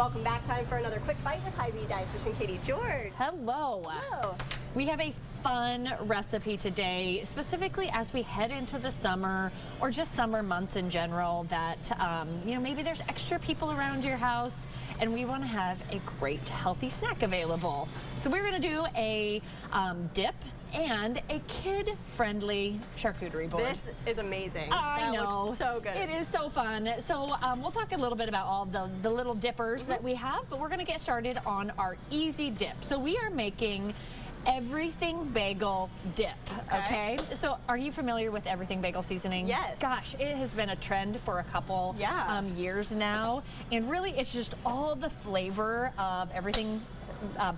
Welcome back. Time for another quick bite with Hy-Vee Dietician Kaiti George. Hello. Hello. We have a fun recipe today, specifically as we head into the summer or just summer months in general that, maybe there's extra people around your house and we want to have a great healthy snack available. So we're going to do a dip and a kid-friendly charcuterie board. This is amazing. I know. That looks so good. It is so fun. So we'll talk a little bit about all the little dippers that we have, but we're going to get started on our easy dip. So we are making everything bagel dip, okay? So are you familiar with everything bagel seasoning? Yes. Gosh, it has been a trend for a couple years now, and really it's just all the flavor of everything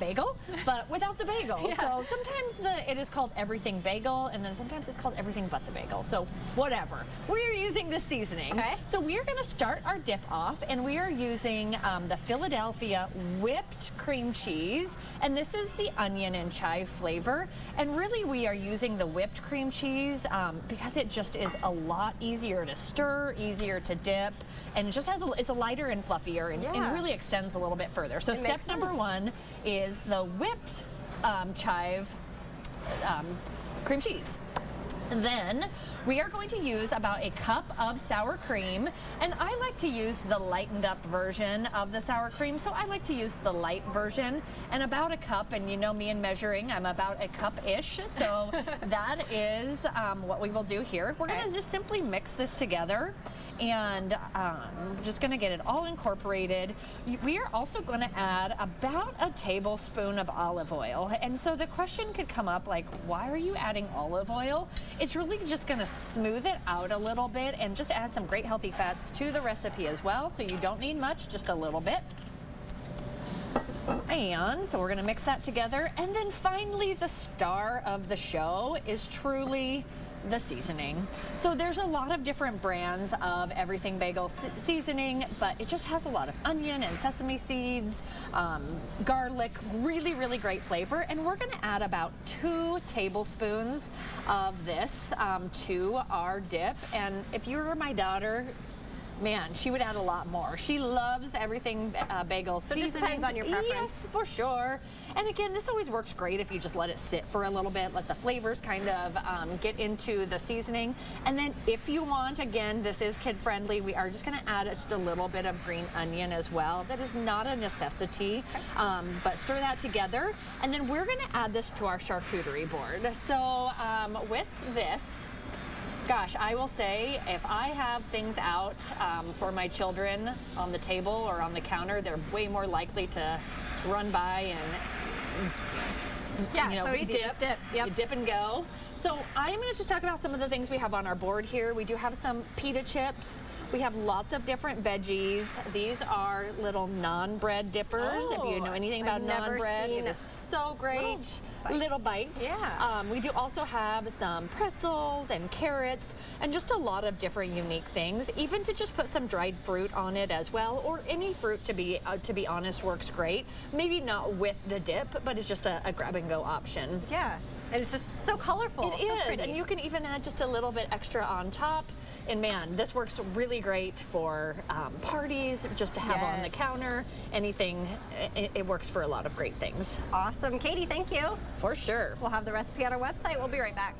bagel, but without the bagel. So sometimes it is called everything bagel, and then sometimes it's called everything but the bagel. So whatever. We're using the seasoning. So we're going to start our dip off, and we are using the Philadelphia whipped cream cheese, and this is the onion and chive flavor. And really we are using the whipped cream cheese because it just is a lot easier to stir, easier to dip, and it just has it's a lighter and fluffier and really extends a little bit further. So step number one is the whipped chive cream cheese. Then we are going to use about a cup of sour cream, and I like to use the lightened up version of the sour cream, so I like to use the light version, and about a cup, and you know me in measuring, I'm about a cup-ish, so that is what we will do here. We're going to just simply mix this together, and just going to get it all incorporated. We are also going to add about a tablespoon of olive oil, and so the question could come up like, why are you adding olive oil? It's really just going to smooth it out a little bit and just add some great healthy fats to the recipe as well, so you don't need much, just a little bit. And so we're going to mix that together, and then finally the star of the show is truly the seasoning. So there's a lot of different brands of everything bagel seasoning, but it just has a lot of onion and sesame seeds, garlic, really great flavor. And we're going to add about 2 tablespoons of this to our dip. And if you were my daughter, man, she would add a lot more. She loves everything bagel seasoning. So it just depends on your preference. Yes, for sure. And again, this always works great if you just let it sit for a little bit, let the flavors kind of get into the seasoning. And then if you want, again, this is kid-friendly, we are just going to add just a little bit of green onion as well. That is not a necessity, but stir that together. And then we're going to add this to our charcuterie board. So with this, gosh, I will say if I have things out for my children on the table or on the counter, they're way more likely to run by and so easy, just dip. You dip and go. So I'm going to just talk about some of the things we have on our board here. We do have some pita chips. We have lots of different veggies. These are little non-bread dippers. If you know anything about non-bread, it is so great. Little bites. We do also have some pretzels and carrots and just a lot of different unique things. Even to just put some dried fruit on it as well, or any fruit to be honest works great. Maybe not with the dip, but it's just a grab and go option. And it's just so colorful. It is, and you can even add just a little bit extra on top. And man, this works really great for parties, just to have on the counter, anything. It works for a lot of great things. Awesome. Kaiti, thank you. For sure. We'll have the recipe on our website. We'll be right back.